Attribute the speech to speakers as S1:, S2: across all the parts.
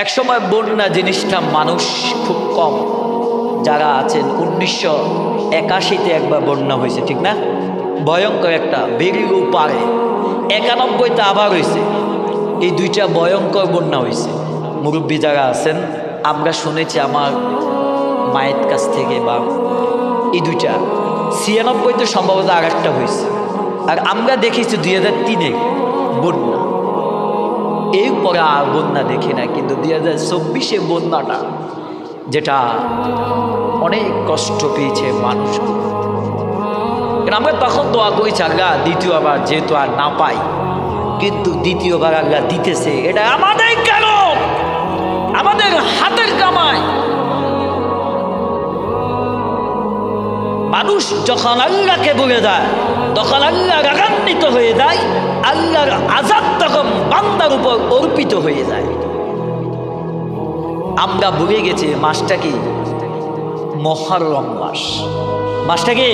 S1: একসময় বন্যা জিনিসটা মানুষ খুব কম যারা আছেন। 1981-তে একবার বন্যা হয়েছে, ঠিক না? ভয়ঙ্কর একটা, বেরিয়েও পারে। 91-তে আবার হয়েছে। এই দুইটা ভয়ঙ্কর বন্যা হয়েছে। মুরব্বী যারা আছেন, আমরা শুনেছি আমার মায়ের কাছ থেকে, বা এই দুইটা 96-তে সম্ভবত আর একটা হয়েছে। আর আমরা দেখেছি 2003-এ বন্যা। এরপরে আর বন্যা দেখি না, কিন্তু 2024-এ বন্যাটা যেটা অনেক কষ্ট পেয়েছে মানুষগুলো। আমরা তখন দোয়া করেছি, আল্লাহ দ্বিতীয়বার যেহেতু আর না পাই, কিন্তু দ্বিতীয়বার আল্লাহ দিতেছে, এটা আমাদের কেন, আমাদের হাতের কামাই। মানুষ যখন আল্লাহকে বলে দেয়, তখন আল্লাহ রাগান্বিত হয়ে যায়, আল্লাহর আযাব তখন বান্দার উপর অর্পিত হয়ে যায়। আমরা ভুলে গেছি মাসটা কি? মুহররম মাস। মাসটা কি?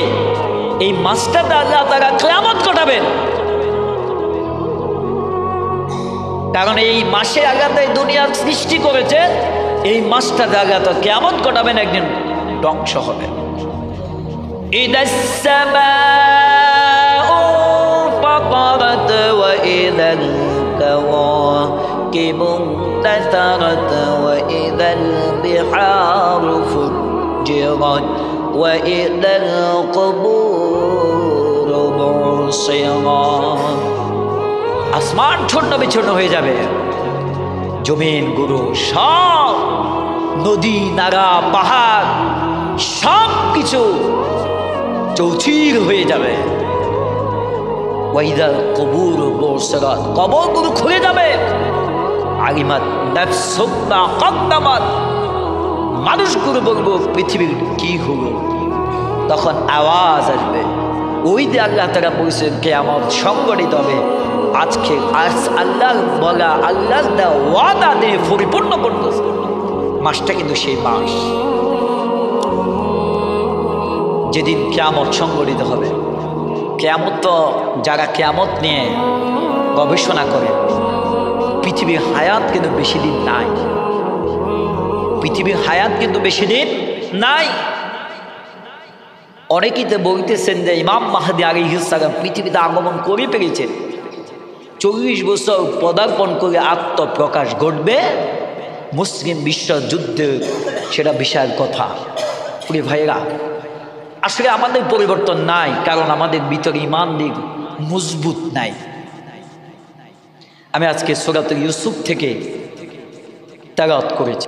S1: এই মাসটাতে আল্লাহ তাআলা কিয়ামত ঘটাবেন। কারণ এই মাসে আল্লাহ দুনিয়ার সৃষ্টি করেছে, এই মাসটাতে আল্লাহ তো কিয়ামত ঘটাবেন, একদিন ধ্বংস হবে। ইদাস সামাউ ফাতারাত ওয়া ইদাল কাওয়াকিবু তাসারাত ওয়া ইদাল বিহারু ফুজ্জিরাত ওয়া ইদাল কুবুরু বুসিরাত। আসমান ছোট বিচ্ছিন্ন হয়ে যাবে, জমিন গুরু সব, নদী নালা পাহাড় সব কিছু চৌচির হয়ে যাবে। ওয়াইদাল কুবুর বুসিরাত, কবরগুলো খুলে যাবে। আলিমাত নাফসুম মা কদ্দামাত, মানুষগুলো বলবো পৃথিবীর কি হলো। তখন আওয়াজ আসবে, ওই যে আল্লাহ তাআলা বলছেন কিয়ামত সংঘটিত হবে। আজকে আল্লাহ বলা, আল্লাহ ওয়াদা দিয়ে পরিপূর্ণ করতেছে। মাসটা কিন্তু সেই মাস যেদিন কিয়ামত সংঘটিত হবে। কিয়ামত তো যারা কিয়ামত নিয়ে গবেষণা করে, পৃথিবীর হায়াত কিন্তু বেশি দিন নাই। পৃথিবীর হায়াত কিন্তু বেশি দিন নাই। অনেকেই তো বলতেছেন যে ইমাম মাহদী আলাইহিস সালাম পৃথিবীতে আগমন করে পেরেছেন, 40 বছর পদার্পণ করে আত্মপ্রকাশ ঘটবে, মুসলিম বিশ্ব যুদ্ধে সেটা বিশাল কথা। প্রিয় ভাইয়েরা, আসলে আমাদের পরিবর্তন নাই, কারণ আমাদের ভিতরে ঈমান দিক মজবুত নাই। আমি আজকে সূরা ইউসুফ থেকে তেলাওয়াত করেছি।